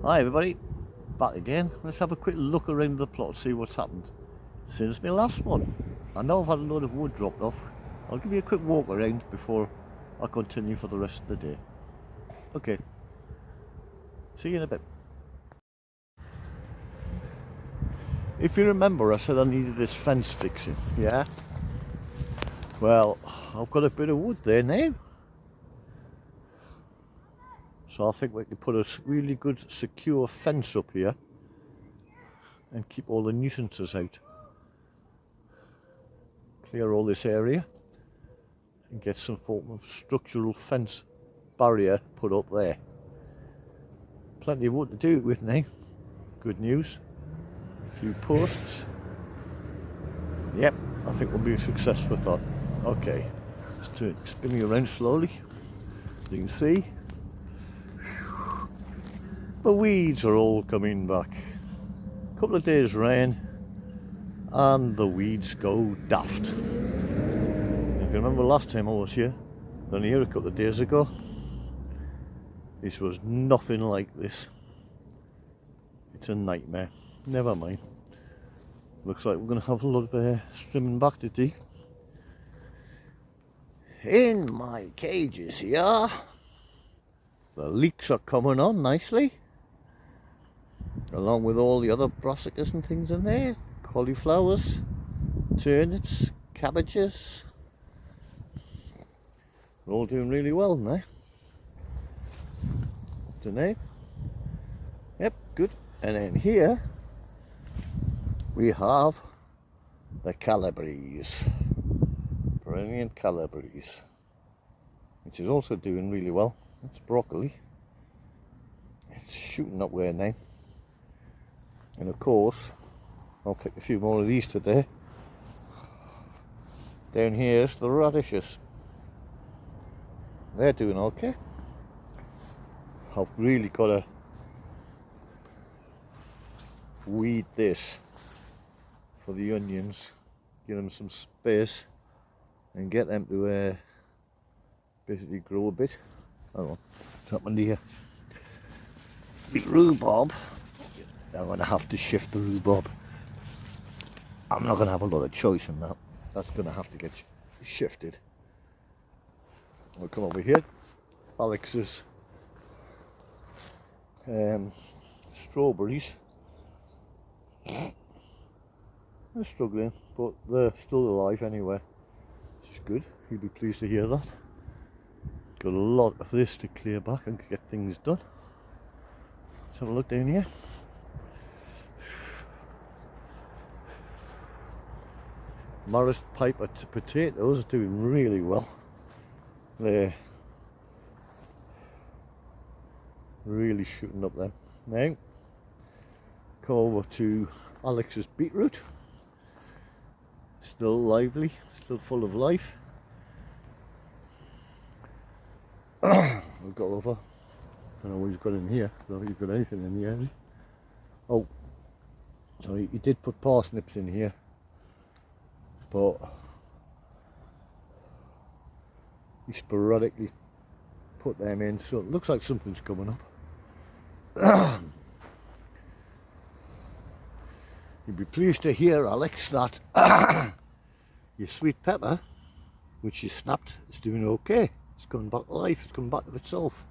Hi everybody, back again. Let's have a quick look around the plot, see what's happened since my last one. I know I've had a load of wood dropped off. I'll give you a quick walk around before I continue for the rest of the day. Okay, see you in a bit. If you remember, I said I needed this fence fixing, yeah? Well, I've got a bit of wood there now. So I think we can put a really good secure fence up here and keep all the nuisances out. Clear all this area and get some form of structural fence barrier put up there. Plenty of wood to do it with now. Good news. A few posts. Yep, I think we'll be a success with that. Okay, let's spin you around slowly. You can see the weeds are all coming back. A couple of days rain and the weeds go daft. If you remember last time I was here, only here a couple of days ago, this was nothing like this. It's a nightmare. Never mind. Looks like we're going to have a lot of trimming back to do. In my cages here, the leeks are coming on nicely, along with all the other brassicas and things in there. Cauliflowers, turnips, cabbages. They're all doing really well now. Today. Yep, good. And then here we have the Calabres, brilliant Calabres, which is also doing really well. It's broccoli. It's shooting up there now. And of course, I'll pick a few more of these today. Down here's the radishes. They're doing okay. I've really got to weed this for the onions, give them some space and get them to basically grow a bit. I don't know what's happened here. The rhubarb, I'm going to have to shift the rhubarb. I'm not going to have a lot of choice in that. That's going to have to get shifted. We'll come over here. Alex's strawberries. They're struggling, but they're still alive anyway, which is good. You'll be pleased to hear that. Got a lot of this to clear back and get things done. Let's have a look down here. Morris Piper potatoes are doing really well. They're really shooting up them. Now, come over to Alex's beetroot. Still lively, still full of life. We've got over. I don't know what he's got in here. I don't think he's got anything in here. Oh, so he did put parsnips in here, but he sporadically put them in, so it looks like something's coming up. You'll be pleased to hear, Alex, that your sweet pepper, which you snapped, is doing okay. It's coming back to life, it's coming back to itself.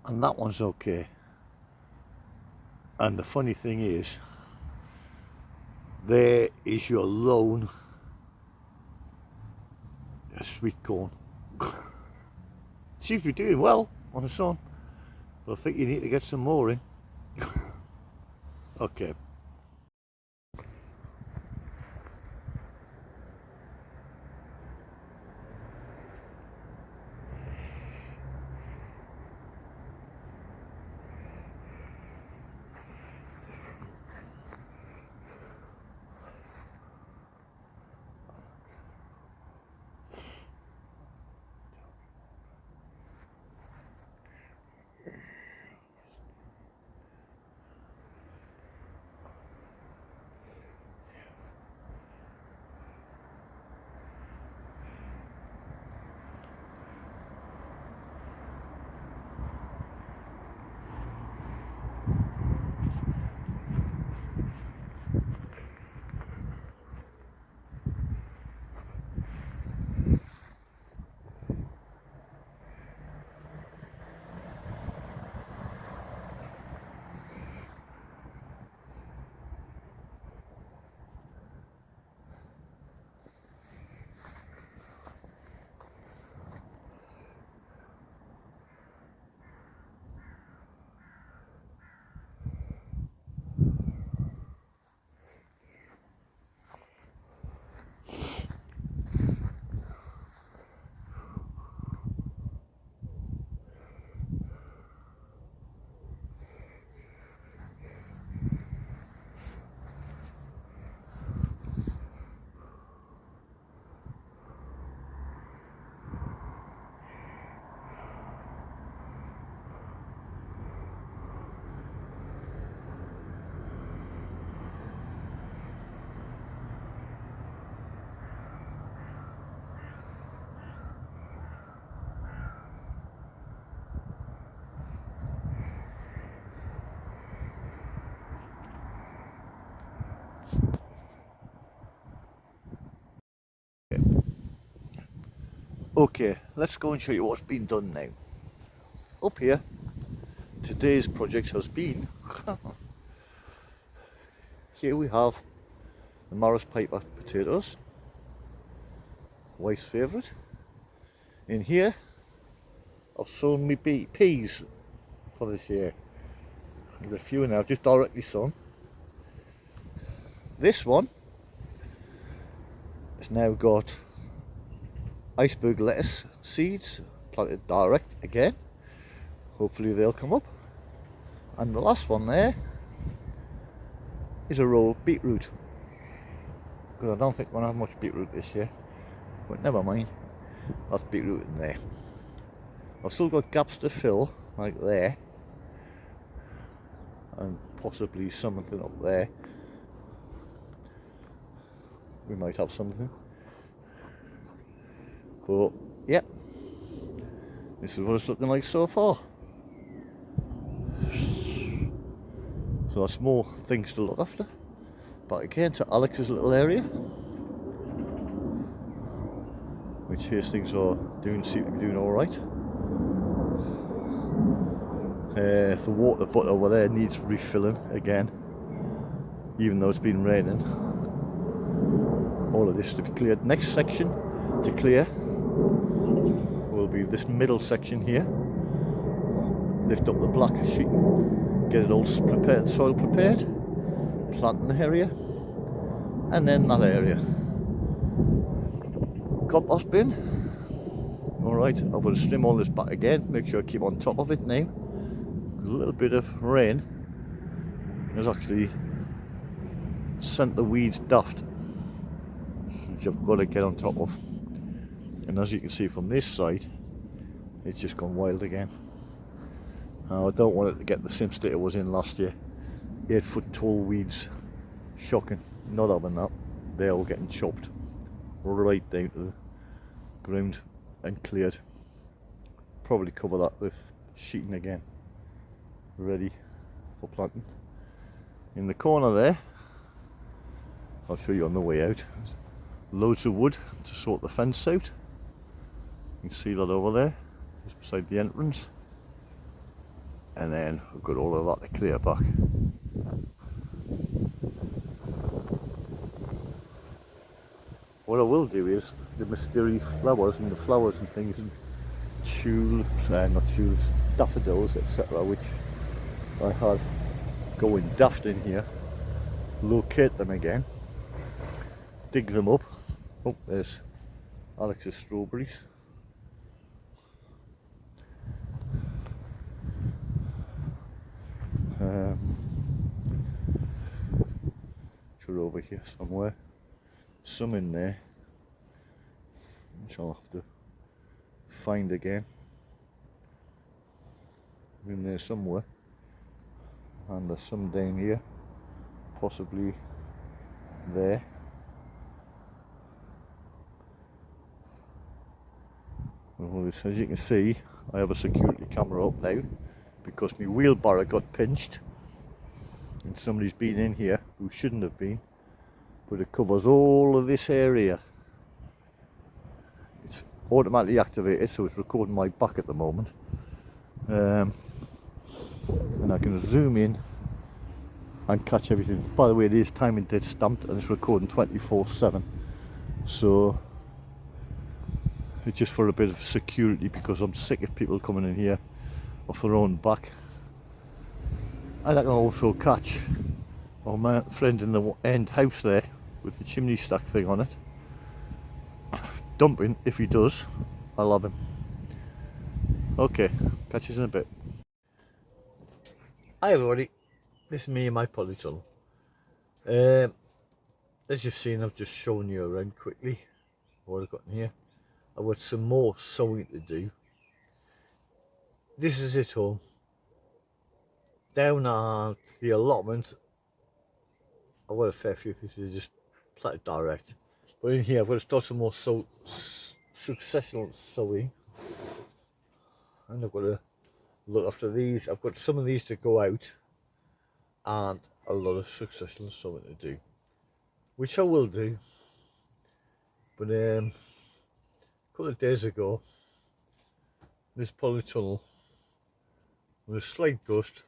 And that one's okay. And the funny thing is, there is your lone sweet corn. Seems to be doing well on its own, but I think you need to get some more in. Okay. Okay, let's go and show you what's been done now. Up here, today's project has been, here we have the Morris Piper potatoes, wife's favourite. In here, I've sown me peas for this year. There's a few now, just directly sown. This one has now got iceberg lettuce seeds planted direct again. Hopefully they'll come up. And the last one there is a row of beetroot, because I don't think we're going to have much beetroot this year, but never mind, that's beetroot in there. I've still got gaps to fill, like there, and possibly something up there. We might have something, but yeah, this is what it's looking like so far. So that's more things to look after. Back again to Alex's little area, which his things seem to be doing all right. The water butt over there needs refilling again, even though it's been raining. All of this to be cleared. Next section to clear will be this middle section here. Lift up the black sheet, get it all prepared, soil prepared, planting area, and then that area. Compost bin. Alright, I'm going to trim all this back again, make sure I keep on top of it now. A little bit of rain has actually sent the weeds daft, which I've got to get on top of. And as you can see from this side, it's just gone wild again. Now I don't want it to get the same state it was in last year. 8-foot tall weeds, shocking. Not having that. They're all getting chopped right down to the ground and cleared. Probably cover that with sheeting again, ready for planting. In the corner there, I'll show you on the way out, loads of wood to sort the fence out. You can see that over there, just beside the entrance. And then we've got all of that to clear back. What I will do is the mysterious flowers and the flowers and things, and tulips, not tulips, daffodils, etc., which I had going daft in here, locate them again, dig them up. Oh, there's Alex's strawberries. Sure, over here somewhere, some in there, which I'll have to find again. In there somewhere, and there's some down here, possibly there. Well, as you can see, I have a security camera up now because my wheelbarrow got pinched and somebody's been in here who shouldn't have been, but it covers all of this area. It's automatically activated, so it's recording my back at the moment, and I can zoom in and catch everything. By the way, it is timing date stamped and it's recording 24/7, so it's just for a bit of security, because I'm sick of people coming in here off their own back. And I can also catch my friend in the end house there with the chimney stack thing on it dumping. If he does, I'll have him. Okay, catch you in a bit. Hi everybody, this is me and my polytunnel. As you've seen, I've just shown you around quickly what I've got in here. I've got some more sowing to do. This is it home. Down at the allotment, I've got a fair few things to just planted direct. But in here, I've got to start some more successional sowing. And I've got to look after these. I've got some of these to go out and a lot of successional sowing to do, which I will do. But couple of days ago, this polytunnel with a slight gust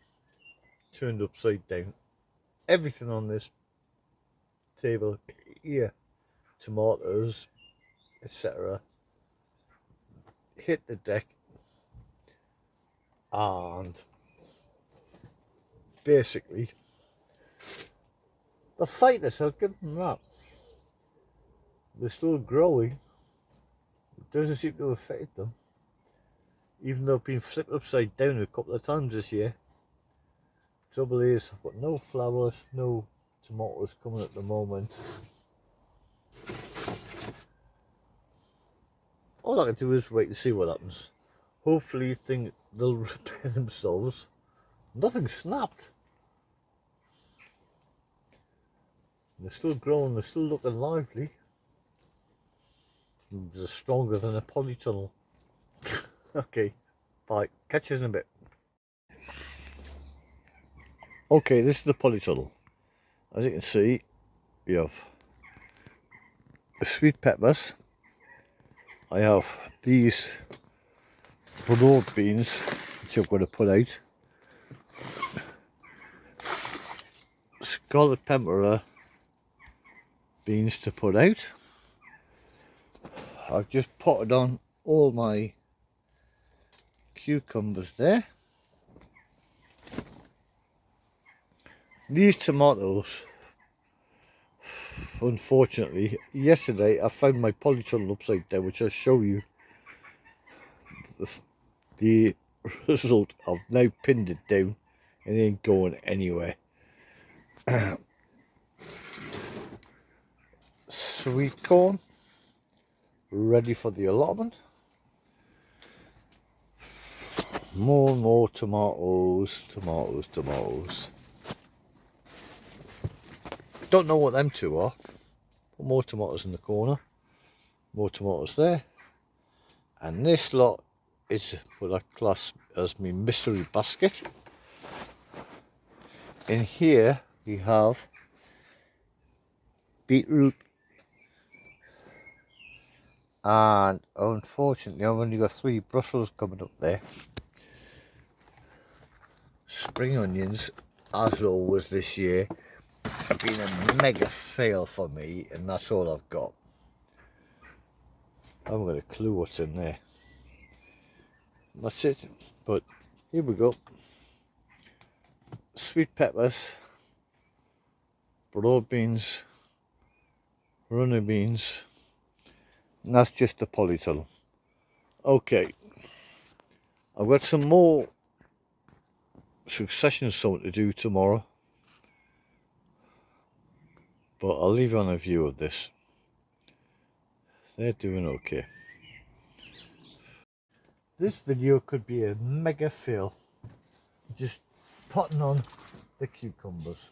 turned upside down. Everything on this table here, tomatoes, etc., hit the deck, and basically the fighters, I'll give them that. They're still growing. It doesn't seem to affect them, even though I've been flipped upside down a couple of times this year. Trouble is, I've got no flowers, no tomatoes coming at the moment. All I can do is wait and see what happens. Hopefully they'll repair themselves. Nothing snapped. They're still growing, they're still looking lively. They're stronger than a polytunnel. Okay, bye. Catch you in a bit. Okay, this is the polytunnel. As you can see, we have the sweet peppers. I have these broad beans, which I'm going to put out. Scarlet pepper beans to put out. I've just potted on all my cucumbers there. These tomatoes, unfortunately, yesterday I found my polytunnel upside down, which I'll show you the result. I've now pinned it down and it ain't going anywhere. Sweet corn, ready for the allotment. More and more tomatoes. Don't know what them two are. Put more tomatoes in the corner. More tomatoes there. And this lot is what I class as my mystery basket. In here we have beetroot. And unfortunately I've only got 3 Brussels coming up there. Spring onions, as always this year, have been a mega fail for me, and that's all I've got. I haven't got a clue what's in there. That's it, but here we go. Sweet peppers, broad beans, runner beans, and that's just the polytunnel. Okay, I've got some more succession sowing to do tomorrow, but I'll leave you on a view of this. They're doing okay. This video could be a mega fail. Just potting on the cucumbers.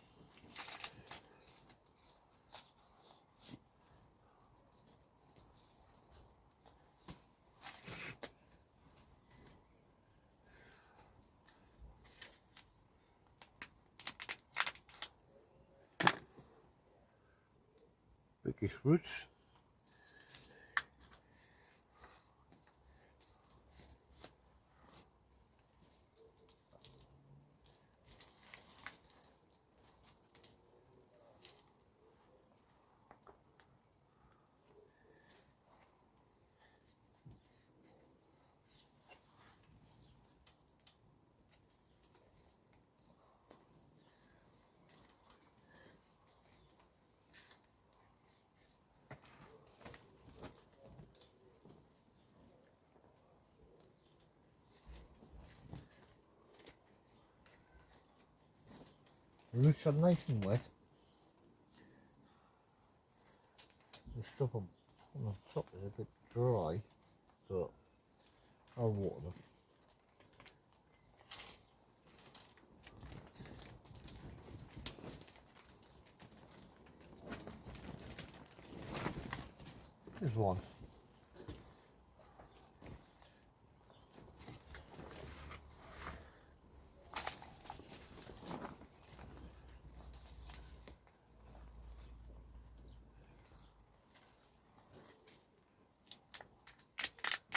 Biggish roots. The roots are nice and wet. The stuff on the top is a bit dry, but I'll water them. Here's one.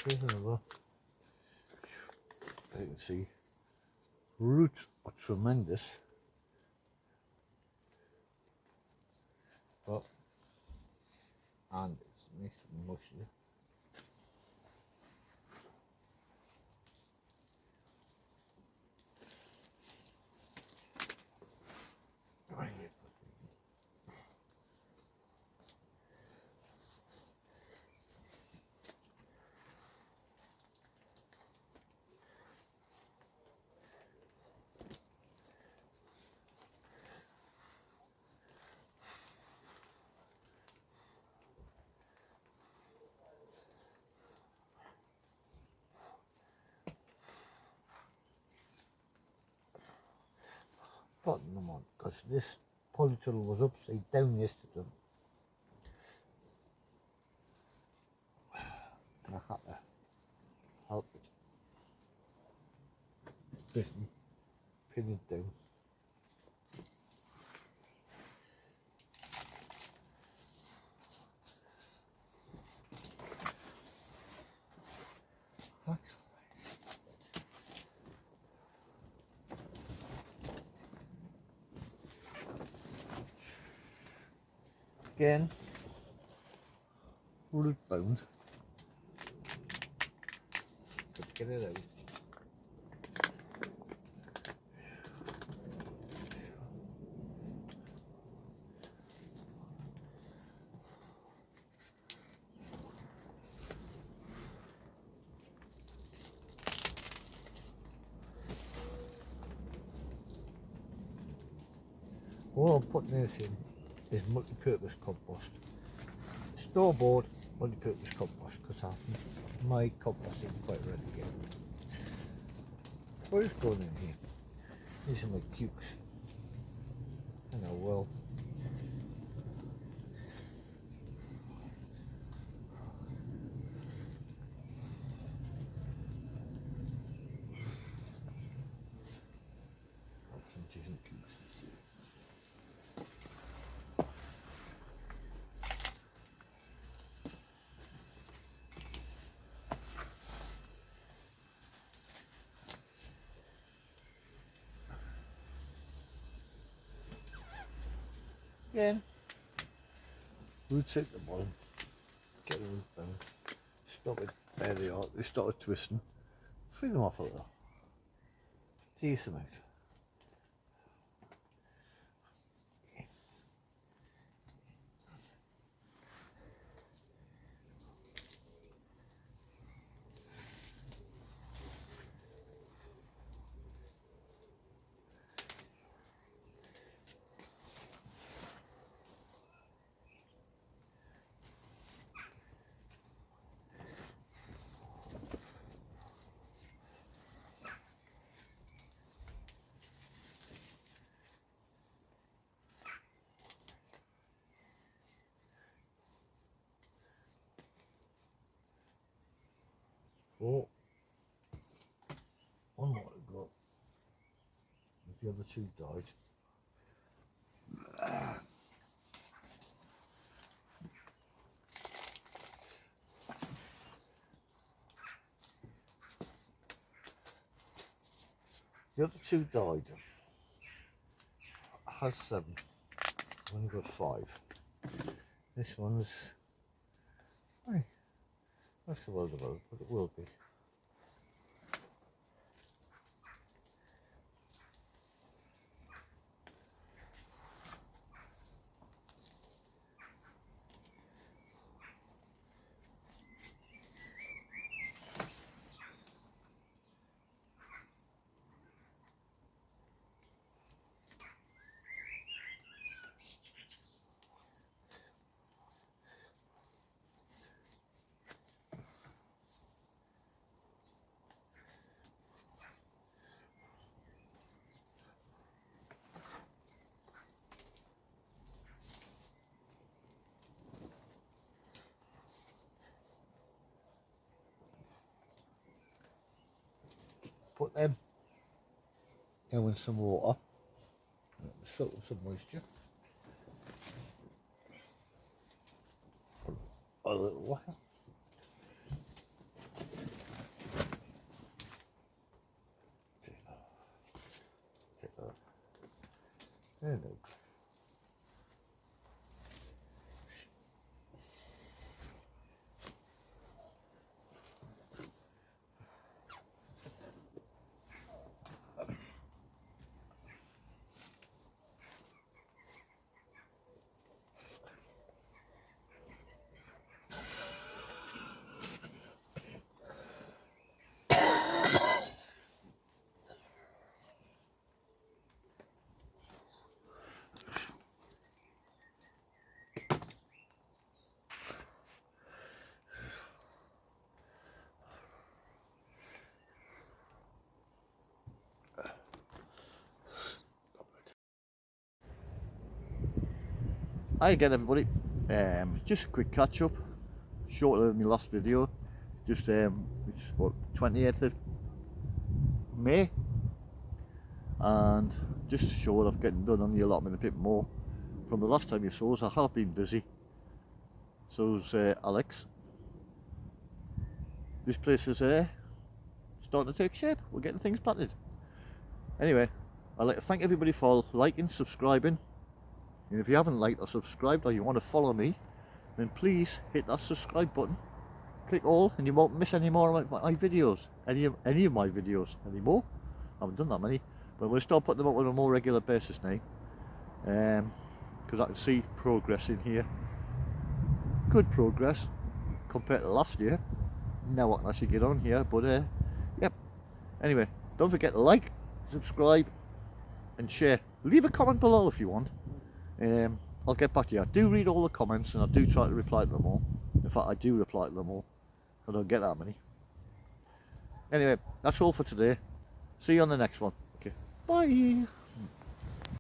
Here's another. As you can see, roots are tremendous, but and it's nice and mushy. Putting them on because this polytunnel was upside down yesterday and I had to help it basically pin it down. Again, root bound. Get it out. What I'm putting this in is multi-purpose compost. Store-bought multi-purpose compost because my compost isn't quite ready yet. What is going in here? These are my cukes. I know well. Some decent cukes. Again, roots out the bottom, get the root down, stop it, there they are, they started twisting, free them off a little, tease them out. Oh, one more to go. The other two died. The other two died. I had 7. I've only got 5. This one's, hey, that's the well developed, but it will be. Put them down in some water, soak up some moisture. Put a little while. Hi again everybody, just a quick catch up, shorter than my last video, just it's what, 28th of May, and just to show what I've getting done on the allotment a bit more from the last time you saw us. I have been busy, so's Alex. This place is starting to take shape, we're getting things planted. Anyway, I'd like to thank everybody for liking, subscribing. And if you haven't liked or subscribed, or you want to follow me, then please hit that subscribe button. Click all, and you won't miss any more of my videos. Any of my videos anymore. I haven't done that many, but we'll start putting them up on a more regular basis now. Because I can see progress in here. Good progress compared to last year. Now I can actually get on here, but yep. Anyway, don't forget to like, subscribe, and share. Leave a comment below if you want. I'll get back to you. I do read all the comments and I do try to reply to them all. In fact, I do reply to them all. I don't get that many. Anyway, that's all for today. See you on the next one. Okay, bye.